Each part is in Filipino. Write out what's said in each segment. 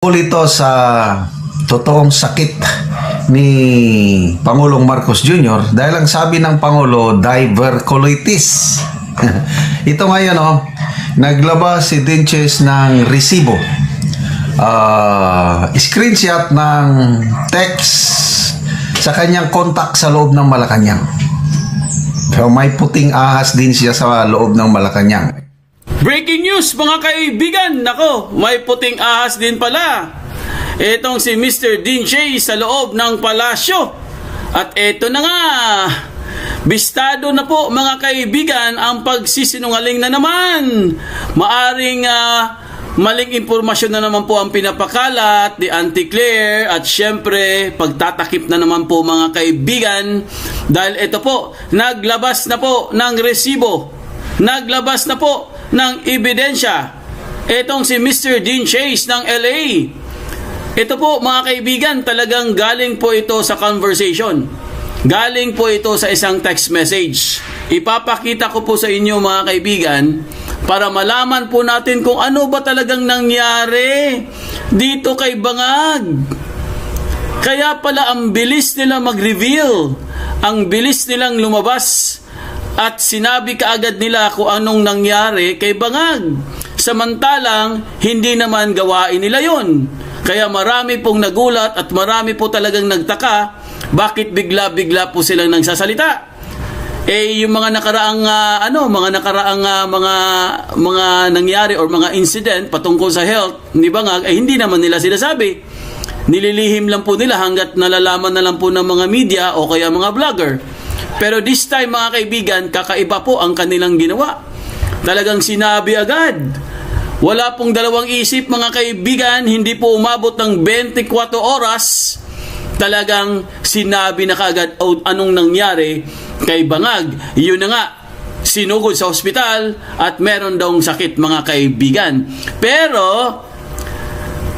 Ito sa totoong sakit ni Pangulong Marcos Jr. dahil ang sabi ng Pangulo, diverculitis. Ito ngayon, naglabas si Dinches ng resibo. Screenshot ng text sa kanyang contact sa loob ng Malacanang. So may puting ahas din siya sa loob ng Malacanang. Breaking news mga kaibigan! Nako, may puting ahas din pala. Etong si Mr. Dean Shay sa loob ng palasyo. At eto na nga, bistado na po mga kaibigan ang pagsisinungaling na naman. Maaring maling impormasyon na naman po ang pinapakalat ni Auntie Claire at syempre pagtatakip na naman po mga kaibigan dahil ito po, naglabas na po ng resibo. Naglabas na po ng ebidensya itong si Mr. Dean Chase ng LA. Ito po mga kaibigan, talagang galing po ito sa conversation. Galing po ito sa isang text message. Ipapakita ko po sa inyo mga kaibigan para malaman po natin kung ano ba talagang nangyari dito kay Bangag. Kaya pala ang bilis nila mag-reveal, ang bilis nilang lumabas at sinabi kaagad nila kung anong nangyari kay Bangag. Samantalang, hindi naman gawain nila yon. Kaya marami pong nagulat at marami po talagang nagtaka bakit bigla-bigla po silang nagsasalita. Yung mga nakaraang mga nangyari or mga incident patungkol sa health ni Bangag ay hindi naman nila sinasabi. Nililihim lang po nila hanggat nalalaman na lang po ng mga media o kaya mga vlogger. Pero this time mga kaibigan, kakaiba po ang kanilang ginawa. Talagang sinabi agad. Wala pong dalawang isip mga kaibigan, hindi po umabot ng 24 oras. Talagang sinabi na kaagad anong nangyari kay Bangag. Yun na nga, sinugod sa ospital at meron daw sakit mga kaibigan. Pero,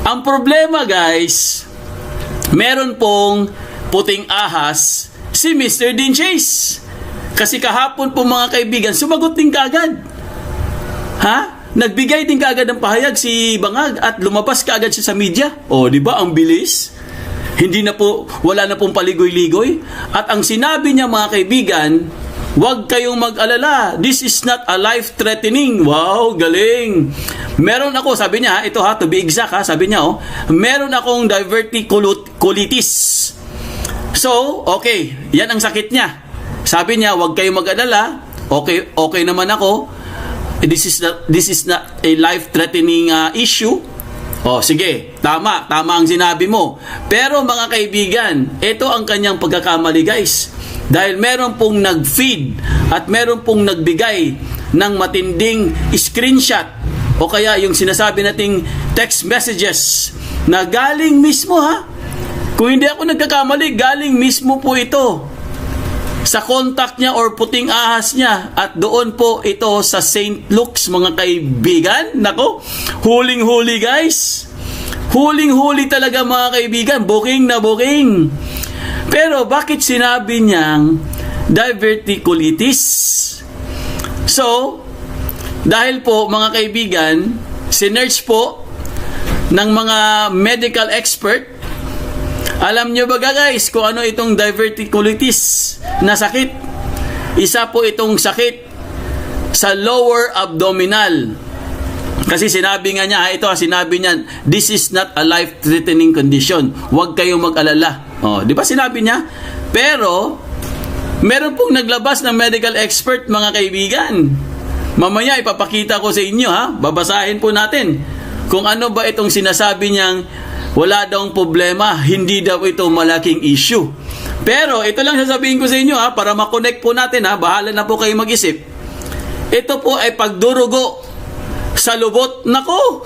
ang problema guys, meron pong puting ahas si Mr. Dean Chase. Kasi kahapon po mga kaibigan, sumagot din kaagad. Nagbigay din kaagad ng pahayag si Bangag at lumabas kaagad siya sa media. O, di ba? Ang bilis. Wala na pong paligoy-ligoy. At ang sinabi niya mga kaibigan, huwag kayong mag-alala. This is not a life-threatening. Wow, galing. Meron ako, sabi niya, ito to be exact sabi niya, meron akong diverticulitis. So, okay, yan ang sakit niya. Sabi niya, huwag kayong mag-alala. Okay naman ako. This is not a life-threatening issue. Sige, tama ang sinabi mo. Pero mga kaibigan, ito ang kanyang pagkakamali guys. Dahil meron pong nag-feed at meron pong nagbigay ng matinding screenshot o kaya yung sinasabi nating text messages na galing mismo kung hindi ako nagkakamali, galing mismo po ito sa contact niya or puting ahas niya at doon po ito sa St. Luke's mga kaibigan. Nako, huling-huli guys. Huling-huli talaga mga kaibigan. Booking na booking. Pero bakit sinabi niyang diverticulitis? So, dahil po mga kaibigan, sinearch po ng mga medical expert. Alam nyo ba guys kung ano itong diverticulitis na sakit? Isa po itong sakit sa lower abdominal. Kasi sinabi nga niya, sinabi niya, this is not a life-threatening condition. Huwag kayong mag-alala. Di ba sinabi niya? Pero, meron pong naglabas ng medical expert mga kaibigan. Mamaya ipapakita ko sa inyo babasahin po natin kung ano ba itong sinasabi niyang wala daw problema, hindi daw ito malaking issue. Pero ito lang sasabihin ko sa inyo para makonect po natin bahala na po kayo mag-isip. Ito po ay pagdurugo sa lubot. Nako!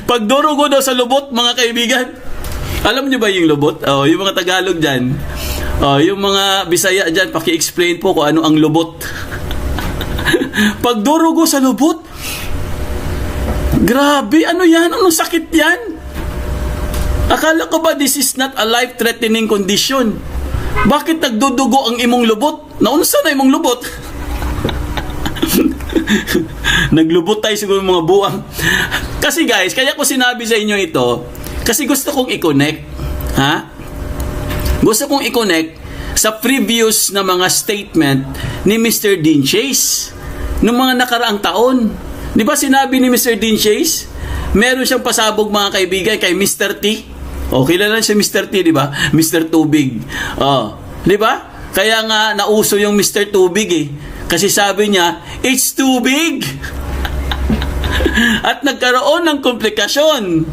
Pagdurugo daw sa lubot mga kaibigan. Alam niyo ba yung lubot? Yung mga Tagalog dyan. Yung mga Bisaya dyan, paki-explain po kung ano ang lubot. Pagdurugo sa lubot. Grabe, ano yan? Anong sakit yan? Akala ko ba this is not a life-threatening condition? Bakit nagdudugo ang imong lubot? Naunsa na imong lubot? Naglubot tayo siguro mga buwang. Kasi guys, kaya ko sinabi sa inyo ito, kasi gusto kong i-connect. Ha? Gusto kong i-connect sa previous na mga statement ni Mr. Dean Chase noong mga nakaraang taon. Di ba sinabi ni Mr. Dean Chase, meron siyang pasabog mga kaibigan kay Mr. T. O, kilala siya Mr. T, di ba? Mr. Tubig. O, di ba? Kaya nga nauso yung Mr. Tubig eh. Kasi sabi niya, it's too big. At nagkaroon ng komplikasyon.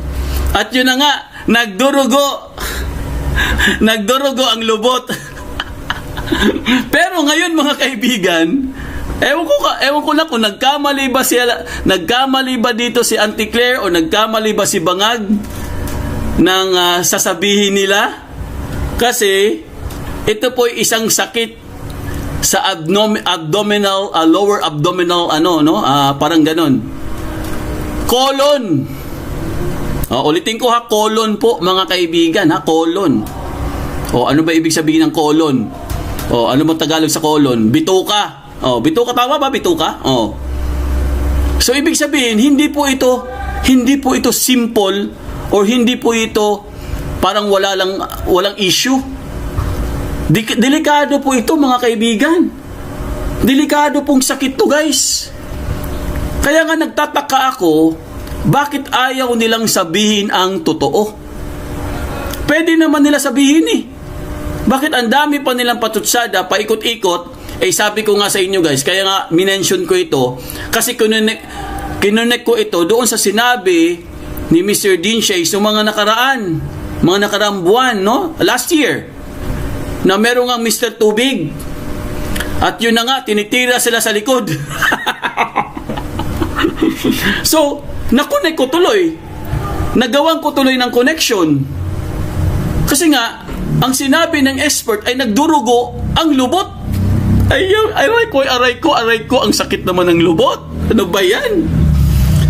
At yun na nga, nagdurugo. Nagdurugo ang lubot. Pero ngayon mga kaibigan, ewan ko na kung nagkamali ba dito si Auntie Claire o nagkamali ba si Bangag ng sasabihin nila. Kasi ito po ay isang sakit sa abdominal, lower abdominal, parang ganon. Colon. Ulitin ko ha, colon po mga kaibigan ha, colon. Ano ba ibig sabihin ng colon? Ano mo Tagalog sa colon? Bituka. Bituka, tama ba? Bituka? So ibig sabihin, hindi po ito simple or hindi po ito parang walang issue. Delikado po ito mga kaibigan. Delikado pong sakit to guys. Kaya nga nagtataka ako, bakit ayaw nilang sabihin ang totoo? Pwede naman nila sabihin eh. Bakit ang dami pa nilang patutsada, paikot-ikot? Sabi ko nga sa inyo guys, kaya nga minention ko ito, kasi kinonect ko ito doon sa sinabi ni Mr. Dean Chase noong mga nakaraang buwan, no? Last year, na meron nga Mr. Tubig. At yun na nga, tinitira sila sa likod. So, nakonect ko tuloy. Nagawan ko tuloy ng connection. Kasi nga, ang sinabi ng expert ay nagdurugo ang lubot. Aray ko, ang sakit naman ng lubot. Ano ba yan?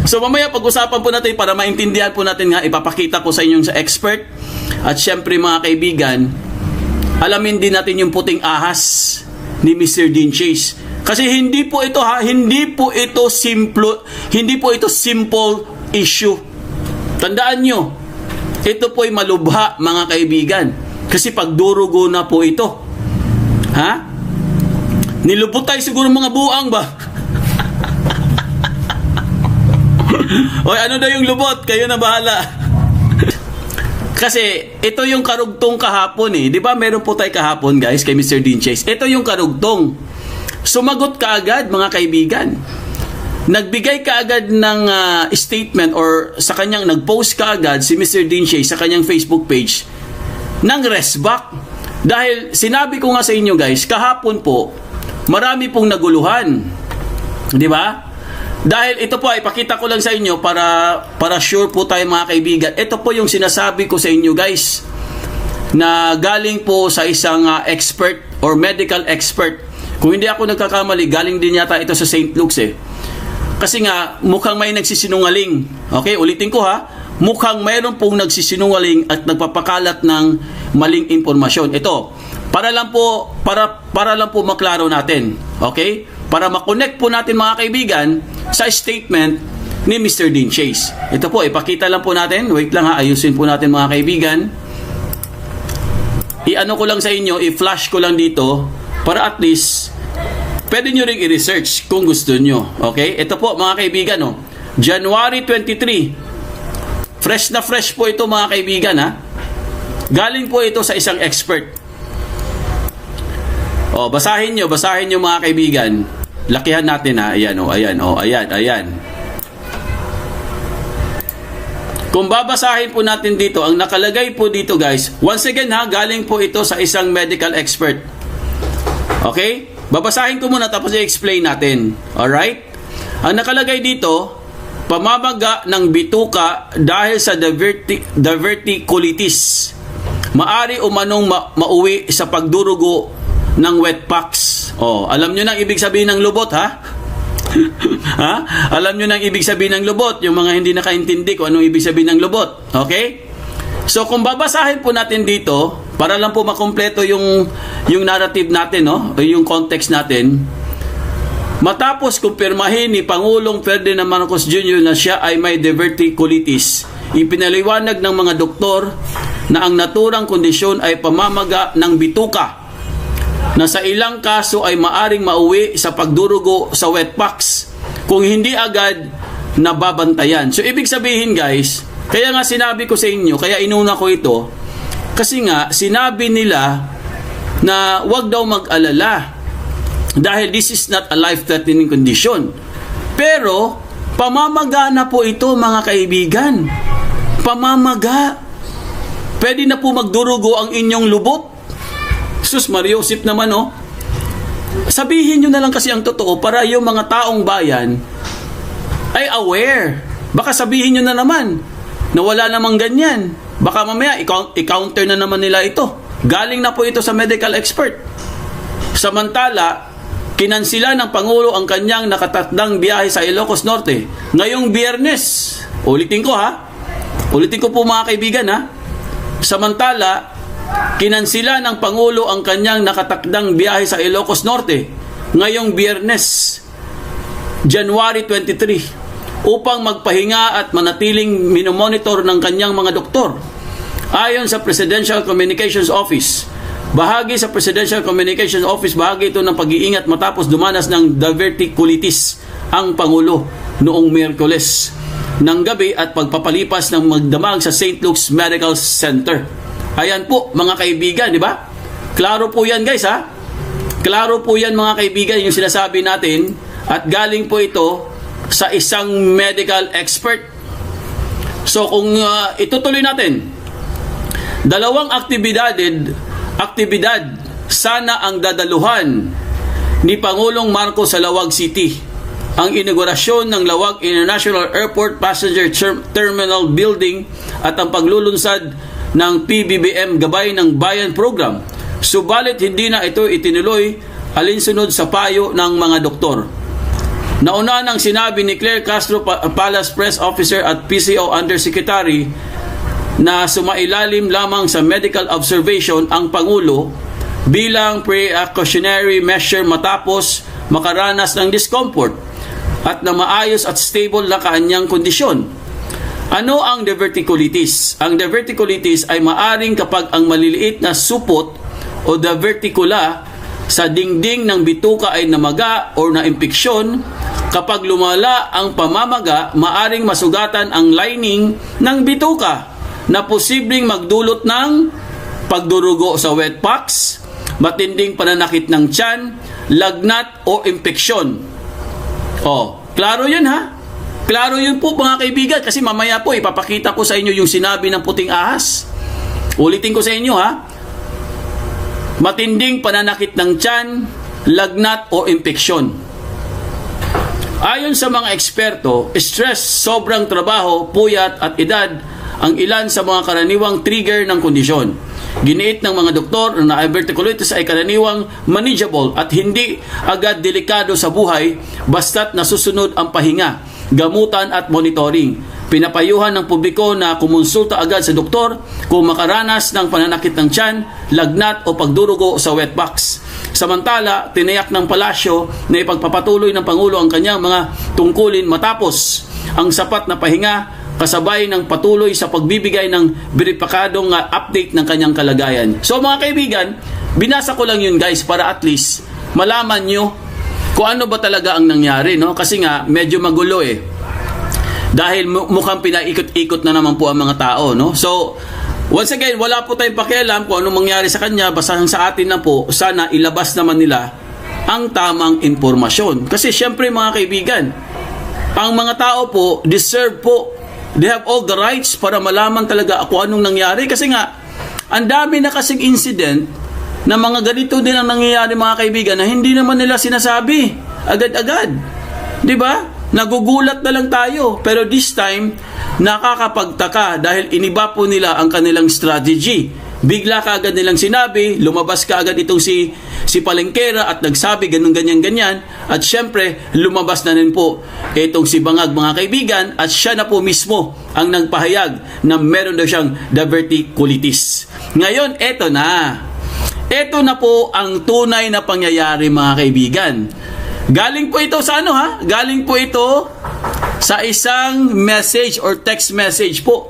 So mamaya pag-usapan po natin para maintindihan po natin nga, ipapakita ko sa inyong sa expert. At syempre mga kaibigan, alamin din natin yung puting ahas ni Mr. Dean Chase. Kasi hindi po ito simple issue. Tandaan nyo, ito po ay malubha mga kaibigan. Kasi pagdurugo na po ito. Ha? Nilubot tayo siguro mga buang ba? Oy, ano daw yung lubot? Kayo na bahala. Kasi ito yung karugtong kahapon eh. 'Di ba? Meron po tayo kahapon, guys, kay Mr. Dean Chase. Ito yung karugtong. Sumagot kaagad mga kaibigan. Nagbigay kaagad ng statement or sa kanyang nag-post kaagad si Mr. Dean Chase sa kanyang Facebook page ng resback. Dahil sinabi ko nga sa inyo guys, kahapon po, marami pong naguluhan. Di ba? Dahil ito po, ipakita ko lang sa inyo para sure po tayo mga kaibigan. Ito po yung sinasabi ko sa inyo guys, na galing po sa isang expert or medical expert. Kung hindi ako nagkakamali, galing din yata ito sa St. Luke's eh. Kasi nga, mukhang may nagsisinungaling. Okay, ulitin ko ha. Mukhang mayroon pong nagsisinungaling at nagpapakalat ng maling impormasyon. Ito, para lang po maklaro natin. Okay? Para makonect po natin mga kaibigan sa statement ni Mr. Dean Chase. Ito po, ipakita lang po natin. Wait lang ha, ayusin po natin mga kaibigan. I-ano ko lang sa inyo, i-flash ko lang dito para at least pwede nyo rin i-research kung gusto nyo. Okay? Ito po mga kaibigan, January 23. Fresh na fresh po ito mga kaibigan ha. Galing po ito sa isang expert. Basahin nyo mga kaibigan. Lakihan natin ha. Ayan. Kung babasahin po natin dito, ang nakalagay po dito guys, once again ha, galing po ito sa isang medical expert. Okay? Babasahin ko muna tapos i-explain natin. Alright? Ang nakalagay dito, pamamaga ng bituka dahil sa diverticulitis. Maari umanong mauwi sa pagdurugo ng wet packs. Alam nyo na ibig sabihin ng lubot ha? Ha? Alam nyo na ibig sabihin ng lubot. Yung mga hindi nakaintindi kung anong ibig sabihin ng lubot. Okay? So kung babasahin po natin dito, para lang po makompleto yung narrative natin, no? O yung context natin. Matapos kumpirmahin ni Pangulong Ferdinand Marcos Jr. na siya ay may diverticulitis, ipinaliwanag ng mga doktor na ang naturang kondisyon ay pamamaga ng bituka na sa ilang kaso ay maaring mauwi sa pagdurugo sa wetpacks kung hindi agad nababantayan. So ibig sabihin guys, kaya nga sinabi ko sa inyo, kaya inuna ko ito, kasi nga sinabi nila na wag daw mag-alala dahil this is not a life-threatening condition. Pero pamamaga na po ito mga kaibigan. Pamamaga. Pwede na po magdurugo ang inyong lubot. Sus Mariosip naman oh. Sabihin nyo na lang kasi ang totoo para yung mga taong bayan ay aware. Baka sabihin nyo na naman na wala namang ganyan. Baka mamaya i-counter na naman nila ito. Galing na po ito sa medical expert. Samantala, kinansila ng Pangulo ang kanyang nakatatdang biyahe sa Ilocos Norte ngayong Biyernes. Ulitin ko ha. Ulitin ko po mga kaibigan ha. Samantala, kinansila ng Pangulo ang kanyang nakatakdang biyahe sa Ilocos Norte ngayong Biyernes, January 23, upang magpahinga at manatiling minomonitor ng kanyang mga doktor. Ayon sa Presidential Communications Office, bahagi sa Presidential Communications Office, bahagi ito ng pag-iingat matapos dumanas ng diverticulitis ang Pangulo noong Miyerkules ng gabi at pagpapalipas ng magdamag sa St. Luke's Medical Center. Ayan po mga kaibigan, di ba? Klaro po yan guys ha. Klaro po yan mga kaibigan yung sinasabi natin at galing po ito sa isang medical expert. So kung itutuloy natin, dalawang aktibidad sana ang dadaluhan ni Pangulong Marcos sa Lawag City. Ang inaugurasyon ng Lawag International Airport Passenger Terminal Building at ang paglulunsad ng PBBM Gabay ng Bayan Program. Subalit hindi na ito itinuloy alinsunod sa payo ng mga doktor. Nauna nang sinabi ni Claire Castro, Palace Press Officer at PCO Undersecretary, na sumailalim lamang sa medical observation ang Pangulo bilang precautionary measure matapos makaranas ng discomfort at na maayos at stable na kanyang kondisyon. Ano ang diverticulitis? Ang diverticulitis ay maaring kapag ang maliliit na supot o diverticula sa dingding ng bituka ay namaga o naimpeksyon. Kapag lumala ang pamamaga, maaring masugatan ang lining ng bituka na posibleng magdulot ng pagdurugo sa wetpacks, matinding pananakit ng tiyan, lagnat o impeksyon. Klaro yun ha? Klaro yun po mga kaibigan kasi mamaya po ipapakita ko sa inyo yung sinabi ng puting ahas. Ulitin ko sa inyo ha. Matinding pananakit ng tiyan, lagnat o impeksyon. Ayon sa mga eksperto, stress, sobrang trabaho, puyat at edad ang ilan sa mga karaniwang trigger ng kondisyon. Giniit ng mga doktor na diverticulitis ay karaniwang manageable at hindi agad delikado sa buhay basta't nasusunod ang pahinga, gamutan at monitoring. Pinapayuhan ng publiko na kumonsulta agad sa doktor kung makaranas ng pananakit ng tiyan, lagnat o pagdurugo sa wetbox. Samantala, tiniyak ng palasyo na ipagpapatuloy ng Pangulo ang kanyang mga tungkulin matapos ang sapat na pahinga kasabay ng patuloy sa pagbibigay ng beripakadong update ng kanyang kalagayan. So mga kaibigan, binasa ko lang yun guys para at least malaman nyo kung ano ba talaga ang nangyari, no? Kasi nga medyo magulo eh. Dahil mukhang pinaikot-ikot na naman po ang mga tao, no? So once again, wala po tayong pakialam kung anong mangyari sa kanya, basta sa atin na po, sana ilabas naman nila ang tamang impormasyon. Kasi syempre mga kaibigan, ang mga tao po deserve po, they have all the rights para malaman talaga kung anong nangyari. Kasi nga, ang dami na kasing incident na mga ganito din ang nangyayari mga kaibigan na hindi naman nila sinasabi agad-agad. Diba? Nagugulat na lang tayo. Pero this time, nakakapagtaka dahil iniba po nila ang kanilang strategy. Bigla kaagad nilang sinabi, lumabas kaagad itong si Palengkera at nagsabi ganyan. At syempre, lumabas na rin po itong si Bangag mga kaibigan at siya na po mismo ang nagpahayag na meron daw siyang diverticulitis. Ngayon, eto na. Eto na po ang tunay na pangyayari mga kaibigan. Galing po ito sa ano ha? Galing po ito sa isang message or text message po.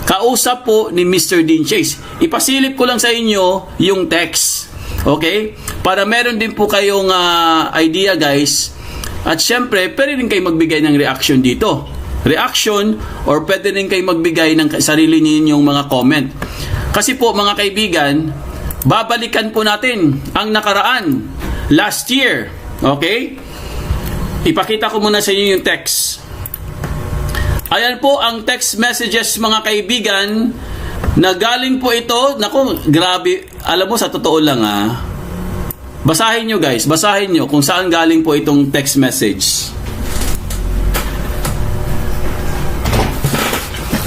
Kausap po ni Mr. Dean Chase. Ipasilip ko lang sa inyo yung text. Okay? Para meron din po kayong idea guys. At syempre, pwede rin kayo magbigay ng reaction dito. Reaction or pwede rin kayo magbigay ng sarili ninyong mga comment. Kasi po mga kaibigan, babalikan po natin ang nakaraan last year. Okay? Ipakita ko muna sa inyo yung text. Ayan po ang text messages mga kaibigan na galing po ito. Naku, grabe. Alam mo, sa totoo lang basahin nyo guys, basahin nyo kung saan galing po itong text message.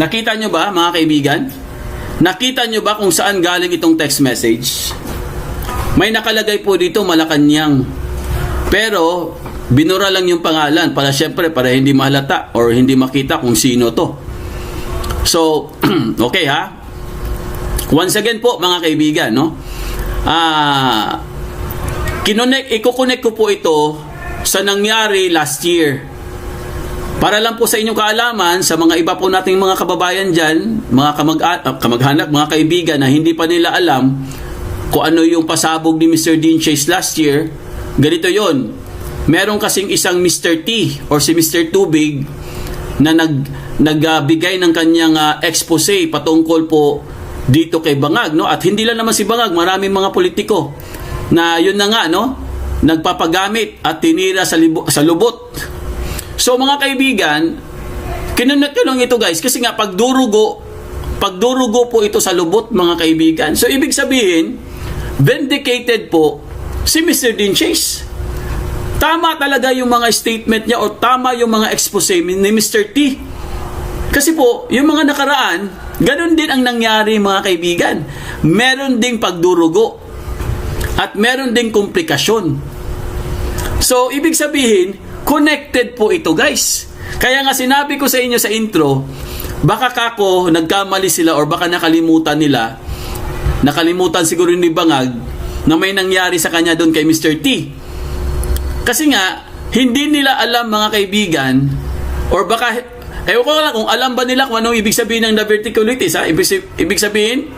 Nakita nyo ba mga kaibigan? Nakita nyo ba kung saan galing itong text message? May nakalagay po dito Malacanang. Pero binura lang yung pangalan para syempre para hindi mahalata or hindi makita kung sino to. So, okay ha? Once again po mga kaibigan, no? Iko-connect ko po ito sa nangyari last year. Para lang po sa inyong kaalaman, sa mga iba po nating mga kababayan dyan, mga kamag-anak, mga kaibigan na hindi pa nila alam kung ano yung pasabog ni Mr. Dean Chase last year, ganito yon. Meron kasing isang Mr. T or si Mr. Tubig na nagbigay ng kanyang expose patungkol po dito kay Bangag, no? At hindi lang naman si Bangag, maraming mga politiko na yun na nga, no? Nagpapagamit at tinira sa lubot. So mga kaibigan, kinunat ko lang ito guys kasi nga pagdurugo po ito sa lubot mga kaibigan. So ibig sabihin, vindicated po si Mr. Dean Chase. Tama talaga yung mga statement niya o tama yung mga expose ni Mr. T. Kasi po, yung mga nakaraan, ganun din ang nangyari mga kaibigan. Meron ding pagdurugo at meron ding komplikasyon. So, ibig sabihin, connected po ito guys. Kaya nga sinabi ko sa inyo sa intro, baka kako nagkamali sila or baka nakalimutan siguro ni Bangag na may nangyari sa kanya doon kay Mr. T. Kasi nga, hindi nila alam mga kaibigan or baka, ewan ko lang kung alam ba nila kung anong ibig sabihin ng diverticulitis ha? Ibig sabihin,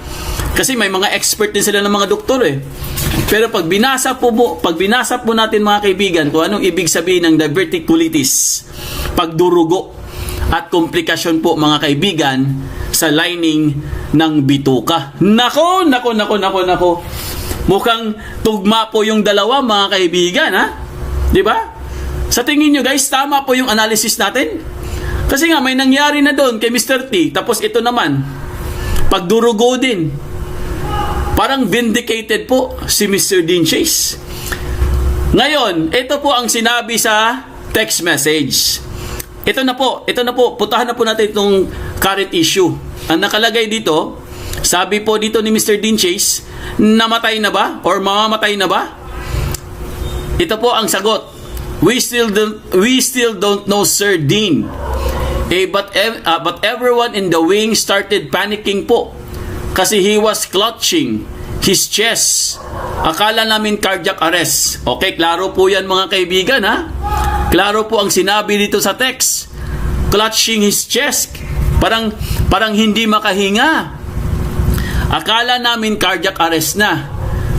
kasi may mga expert din sila ng mga doktor eh. Pero pag binasa po natin mga kaibigan kung anong ibig sabihin ng diverticulitis, pagdurugo at komplikasyon po mga kaibigan sa lining ng bituka. Nako. Mukhang tugma po yung dalawa mga kaibigan ha? Di ba? Sa tingin nyo guys, tama po yung analysis natin? Kasi nga may nangyari na doon kay Mr. T, tapos ito naman, pagdurugo din. Parang vindicated po si Mr. Dean Chase. Ngayon, ito po ang sinabi sa text message. Ito na po, putahan na po natin itong current issue. Ang nakalagay dito, sabi po dito ni Mr. Dean Chase, namatay na ba? Or mamamatay na ba? Ito po ang sagot. We still don't know Sir Dean. But everyone in the wing started panicking po. Kasi he was clutching his chest. Akala namin cardiac arrest. Okay, klaro po yan mga kaibigan ha. Klaro po ang sinabi dito sa text. Clutching his chest. Parang hindi makahinga. Akala namin cardiac arrest na.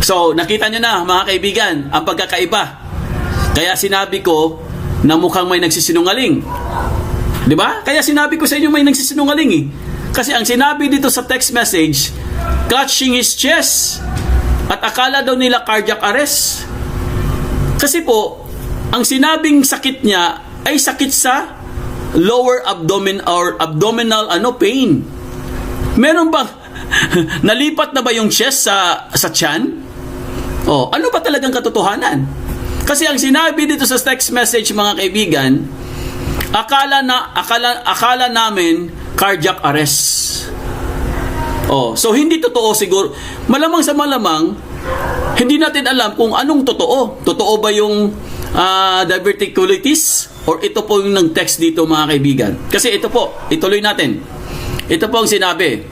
So, nakita nyo na mga kaibigan, ang pagkakaiba. Kaya sinabi ko na mukhang may nagsisinungaling. Di ba? Kaya sinabi ko sa inyo may nagsisinungaling eh. Kasi ang sinabi dito sa text message, clutching his chest. At akala daw nila cardiac arrest. Kasi po, ang sinabing sakit niya ay sakit sa lower abdomen or abdominal pain. Meron bang nalipat na ba yung chest sa tiyan? Oh, ano ba talagang katotohanan? Kasi ang sinabi dito sa text message mga kaibigan, akala namin cardiac arrest. Oh, so hindi totoo siguro. Malamang sa malamang, hindi natin alam kung anong totoo. Totoo ba yung diverticulitis or ito po yung nag-text dito mga kaibigan? Kasi ito po, ituloy natin. Ito po ang sinabi.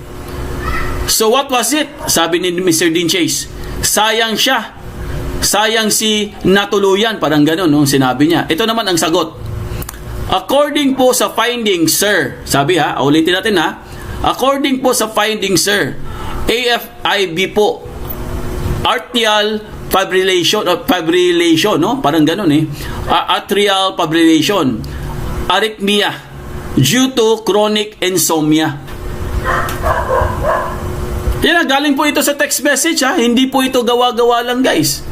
So what was it? Sabi ni Mr. Dean Chase, sayang siya. sayang si natuluyan, parang gano'n, no, sinabi niya. Ito naman ang sagot. According po sa findings, sir, sabi ha, ulitin natin ha, according po sa findings, sir, AFIB po, atrial fibrillation, no? Parang gano'n eh. Atrial fibrillation, arrhythmia, due to chronic insomnia. Yan, galing po ito sa text message ha, hindi po ito gawa-gawa lang guys.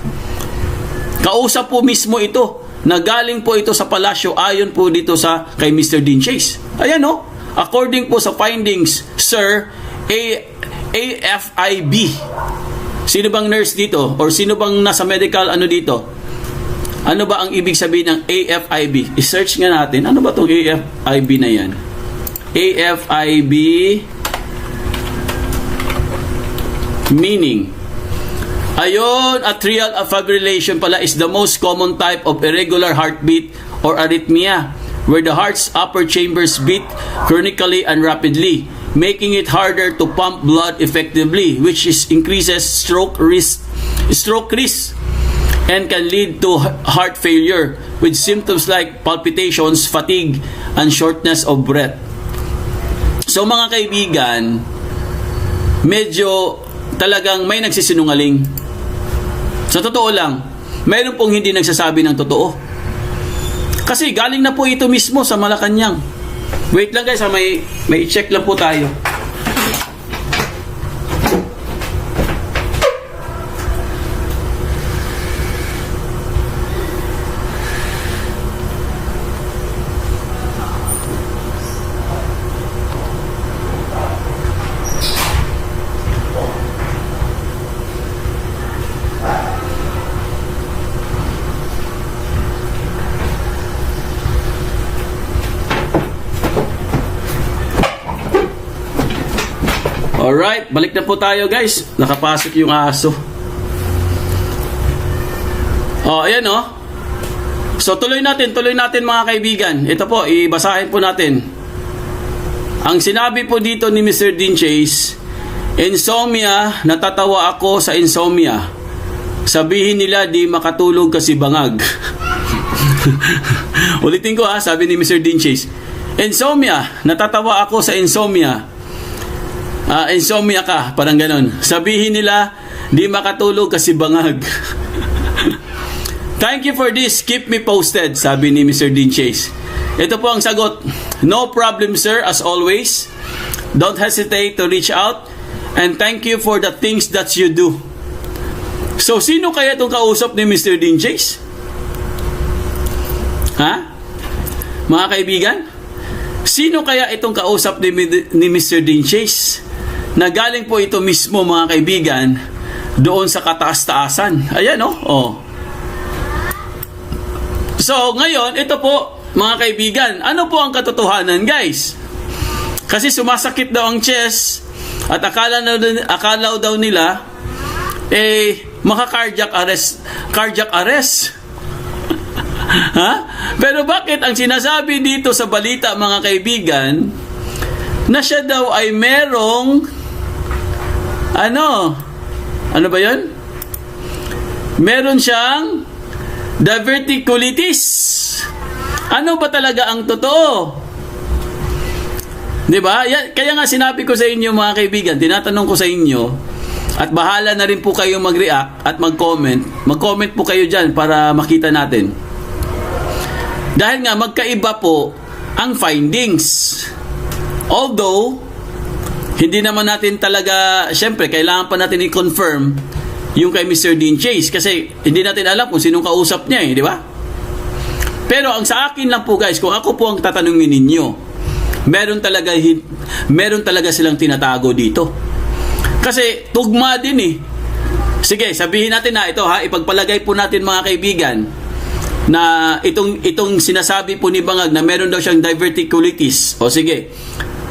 Kausap po mismo ito, na galing po ito sa palasyo ayon po dito sa kay Mr. Dean Chase. Ayan no, according po sa findings, sir, AFIB. Sino bang nurse dito? Or sino bang nasa medical ano dito? Ano ba ang ibig sabihin ng AFIB? I-search nga natin. Ano ba itong AFIB na yan? AFIB meaning. Ayun, atrial fibrillation pala is the most common type of irregular heartbeat or arrhythmia where the heart's upper chambers beat chronically and rapidly, making it harder to pump blood effectively, which increases stroke risk and can lead to heart failure with symptoms like palpitations, fatigue, and shortness of breath. So mga kaibigan, medyo talagang may nagsisinungaling. Sa totoo lang, mayroon pong hindi nagsasabi ng totoo. Kasi galing na po ito mismo sa Malacanang. Wait lang guys, may check lang po tayo. Alright, balik na po tayo guys. Nakapasok yung aso. Oh, ayan oh. So tuloy natin mga kaibigan. Ito po, ibasahin po natin. Ang sinabi po dito ni Mr. Dean Chase, insomnia, natatawa ako sa insomnia. Sabihin nila di makatulog kasi bangag. Ulitin ko ha, sabi ni Mr. Dean Chase. Insomnia, natatawa ako sa insomnia. Insomnia ka, parang ganon. Sabihin nila, di makatulog kasi bangag. Thank you for this, keep me posted, sabi ni Mr. Dean Chase. Ito po ang sagot. No problem sir, as always. Don't hesitate to reach out and thank you for the things that you do. So, sino kaya itong kausap ni Mr. Dean Chase? Ha? Mga kaibigan? Sino kaya itong kausap ni Mr. Dean Chase? Na galing po ito mismo mga kaibigan doon sa kataas-taasan. Ayan oh. So ngayon ito po mga kaibigan, ano po ang katotohanan guys? Kasi sumasakit daw ang chest at akala daw nila maka-cardiac arrest. Ha? Pero bakit ang sinasabi dito sa balita mga kaibigan na siya daw ay merong ano ba yun? Meron siyang diverticulitis. Ano ba talaga ang totoo? Diba? Kaya nga sinabi ko sa inyo mga kaibigan, tinatanong ko sa inyo, at bahala na rin po kayo mag-react at mag-comment. Mag-comment po kayo dyan para makita natin. Dahil nga magkaiba po ang findings. Although hindi naman natin talaga, syempre, kailangan pa natin i-confirm yung kay Mr. Dean Chase kasi hindi natin alam kung sinong kausap niya di ba? Pero ang sa akin lang po guys, kung ako po ang tatanungin ninyo, meron talaga silang tinatago dito. Kasi tugma din Sige, sabihin natin na ito ha, ipagpalagay po natin mga kaibigan na itong sinasabi po ni Bangag na meron daw siyang diverticulitis. O sige,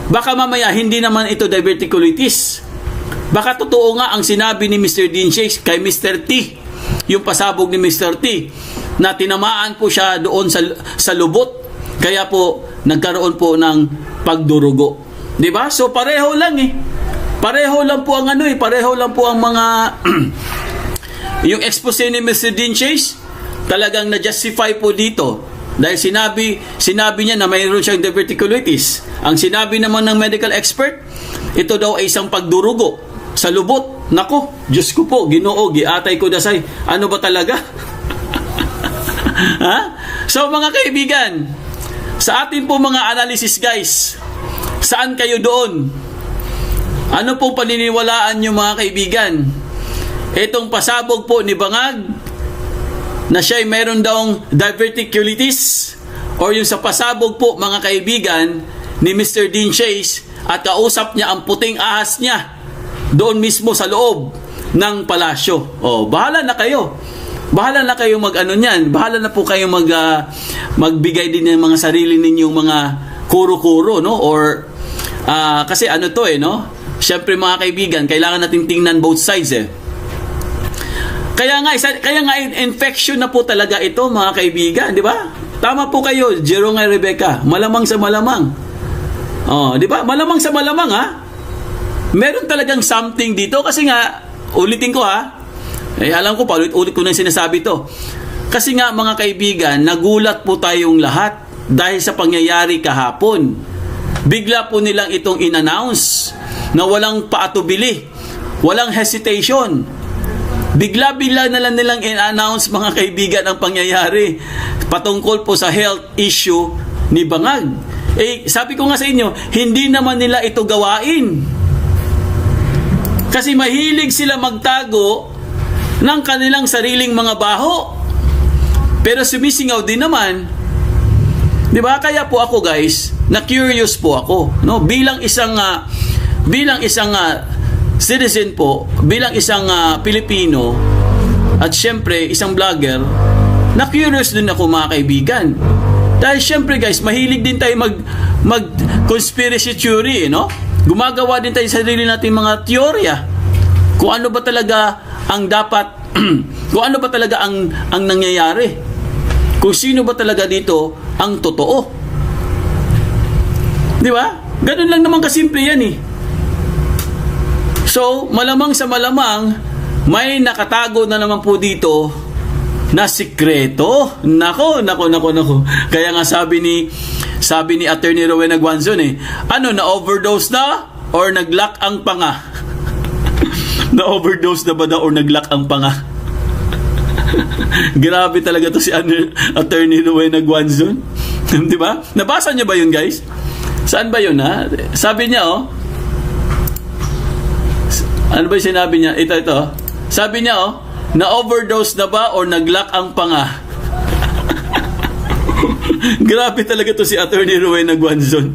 baka mamaya hindi naman ito diverticulitis. Baka totoo nga ang sinabi ni Mr. Dean Chase kay Mr. T, yung pasabog ni Mr. T, na tinamaan po siya doon sa lubot. Kaya po nagkaroon po ng pagdurugo. 'Di ba? So pareho lang Pareho lang po ang pareho lang po ang mga Yung expose ni Mr. Dean Chase, talagang na-justify po dito. Dahil sinabi niya na mayroon siyang diverticulitis. Ang sinabi naman ng medical expert, ito daw ay isang pagdurugo sa lubot. Nako, Diyos ko po, Ginoo, giatay ko dasay. Ano ba talaga? Ha? So mga kaibigan, sa atin po mga analysis guys, saan kayo doon? Ano pong paniniwalaan nyo mga kaibigan? Itong pasabog po ni Bangag na siya ay meron daw diverticulitis, or yung sa pasabog po mga kaibigan ni Mr. Dean Chase at kausap niya ang puting ahas niya doon mismo sa loob ng palasyo. Bahala na kayo. Bahala na kayo mag-ano niyan. Bahala na po kayo magbigay din ng mga sarili ninyong mga kuro-kuro, no? Or kasi ano to no? Siyempre mga kaibigan, kailangan natin tingnan both sides Kaya nga infection na po talaga ito mga kaibigan, di ba? Tama po kayo, Jerome at Rebecca. Malamang sa malamang. Di ba? Malamang sa malamang meron talagang something dito kasi nga, ulitin ko alam ko pa, ulit ko na sinasabi to. Kasi nga mga kaibigan, nagulat po tayong lahat dahil sa pangyayari kahapon. Bigla po nilang itong in-announce na walang paatubili, walang hesitation. Bigla-bigla na lang nilang in-announce mga kaibigan ang pangyayari patungkol po sa health issue ni Bangag. Sabi ko nga sa inyo, hindi naman nila ito gawain. Kasi mahilig sila magtago ng kanilang sariling mga baho. Pero sumisingaw din naman. 'Di ba? Kaya po ako guys, na curious po ako, no? Bilang isang citizen po, bilang isang Pilipino at syempre isang vlogger, na curious din ako mga kaibigan. Dahil syempre guys, mahilig din tayo mag conspiracy theory, no? Gumagawa din tayo sa sarili natin mga teorya. Kung ano ba talaga ang dapat kung ano ba talaga ang nangyayari. Kung sino ba talaga dito ang totoo. Di ba? Ganun lang naman kasimple yan So, malamang sa malamang, may nakatago na naman po dito na sikreto. Nako. Kaya nga sabi ni Attorney Rowena Guanzon na-overdose na or nag-lock ang panga? Na-overdose na ba daw or nag-lock ang panga? Grabe talaga to si Attorney Rowena Guanzon. Di ba? Nabasa niyo ba yun guys? Saan ba yun Sabi niya ano ba yung sinabi niya? Ito. Sabi niya na-overdose na ba or nag-lock ang panga? Grabe talaga to si Attorney Rowena Guanzon.